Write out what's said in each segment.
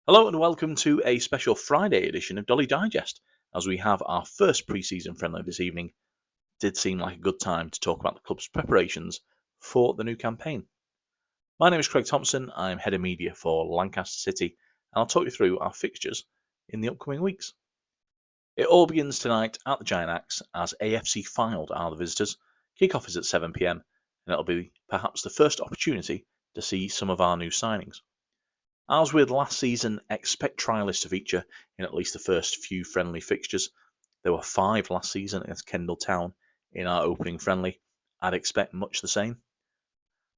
Hello and welcome to a special Friday edition of Dolly Digest. As we have our first pre-season friendly this evening, it did seem like a good time to talk about the club's preparations for the new campaign. My name is Craig Thompson, I'm Head of Media for Lancaster City, and I'll talk you through our fixtures in the upcoming weeks. It all begins tonight at the 𝗙𝙗𝙗 as AFC Fylde are the visitors. Kick-off is at 7 p.m, and it'll be perhaps the first opportunity to see some of our new signings. As with last season, expect 𝗕𝙗𝙨 to feature in at least the first few friendly fixtures. There were 5 last season against Kendal Town in our opening friendly. I'd expect much the same.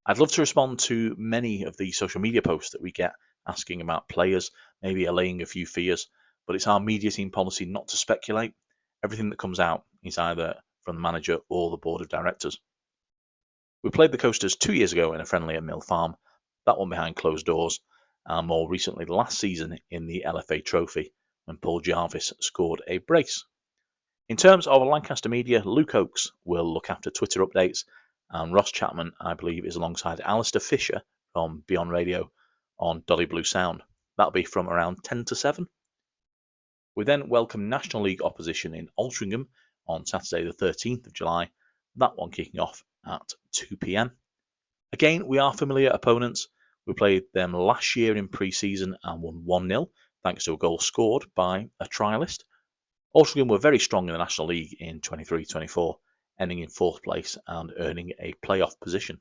I'd love to respond to many of the social media posts that we get asking about players, maybe allaying a few fears, but it's our media team policy not to speculate. Everything that comes out is either from the manager or the board of directors. We played the Coasters 2 years ago in a friendly at Mill Farm, that one behind closed doors, and more recently last season in the LFA Trophy when Paul Jarvis scored a brace. In terms of Lancaster media, Luke Oakes will look after Twitter updates, and Ross Chapman, I believe, is alongside 𝗕𝙗𝙗𝙗 from Beyond Radio on Dolly Blues sound. That'll be from around 10 to 7. We then welcome National League opposition in Altrincham on Saturday the 13th of July, that one kicking off at 2 p.m. Again, we are familiar opponents. We played them last year in pre-season and won 1-0 thanks to a goal scored by a trialist. Altrincham were very strong in the National League in 23-24, ending in 4th place and earning a playoff position.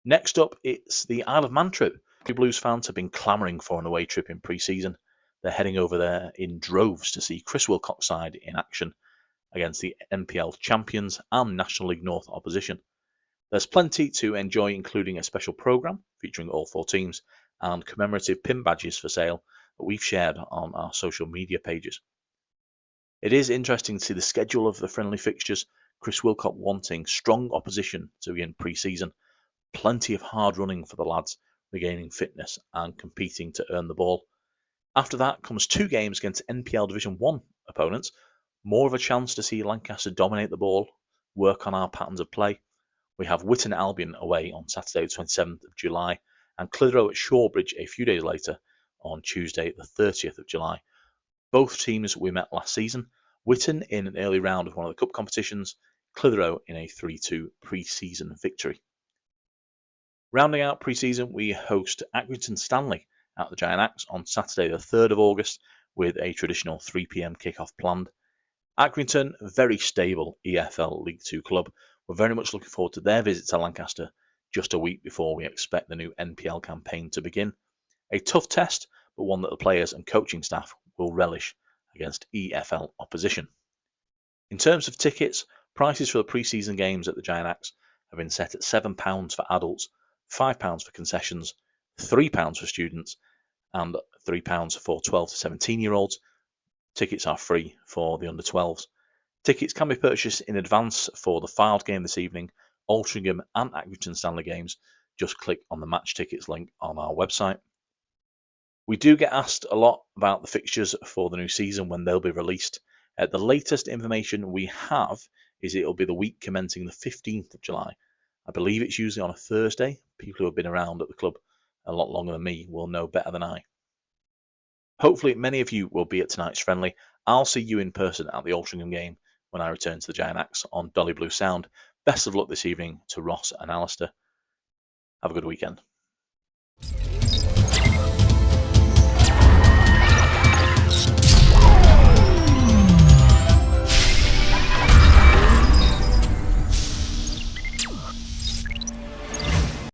Next up, it's the Isle of Man trip. Dolly Blues fans have been clamouring for an away trip in pre-season. They're heading over there in droves to see 𝗕𝙗𝗃𝗃𝗀𝗃𝗃 side in action against the NPL champions and National League North opposition. There's plenty to enjoy, including a special programme featuring all 4 teams and commemorative pin badges for sale that we've shared on our social media pages. It is interesting to see the schedule of the friendly fixtures, 𝗕𝙗𝗃𝗃𝗀𝗃 wanting strong opposition to begin pre-season, plenty of hard running for the lads, regaining fitness and competing to earn the ball. After that comes 2 games against NPL Division 1 opponents, more of a chance to see Lancaster dominate the ball, work on our patterns of play. We have Witton Albion away on Saturday the 27th of July and Clitheroe at Shawbridge a few days later on Tuesday the 30th of July. Both teams we met last season, Witton in an early round of one of the cup competitions, Clitheroe in a 3-2 pre-season victory. Rounding out pre-season, we host Accrington Stanley at the 𝗙𝗗𝙗 on Saturday the 3rd of August with a traditional 3 p.m. kick-off planned. Accrington, a very stable EFL League 2 club. We're very much looking forward to their visit to Lancaster just a week before we expect the new NPL campaign to begin. A tough test, but one that the players and coaching staff will relish against EFL opposition. In terms of tickets, prices for the pre-season games at the 𝗙𝗗𝙗 have been set at £7 for adults, £5 for concessions, £3 for students, and £3 for 12 to 17-year-olds. Tickets are free for the under 12s. Tickets can be purchased in advance for the Fylde game this evening, Altrincham and Accrington Stanley games. Just click on the match tickets link on our website. We do get asked a lot about the fixtures for the new season when they'll be released. The latest information we have is it'll be the week commencing the 15th of July. I believe it's usually on a Thursday. People who have been around at the club a lot longer than me will know better than I. Hopefully many of you will be at tonight's friendly. I'll see you in person at the Altrincham game when I return to the 𝗙𝗗𝙗 on Dolly Blues sound. Best of luck this evening to Ross and Alistair. Have a good weekend.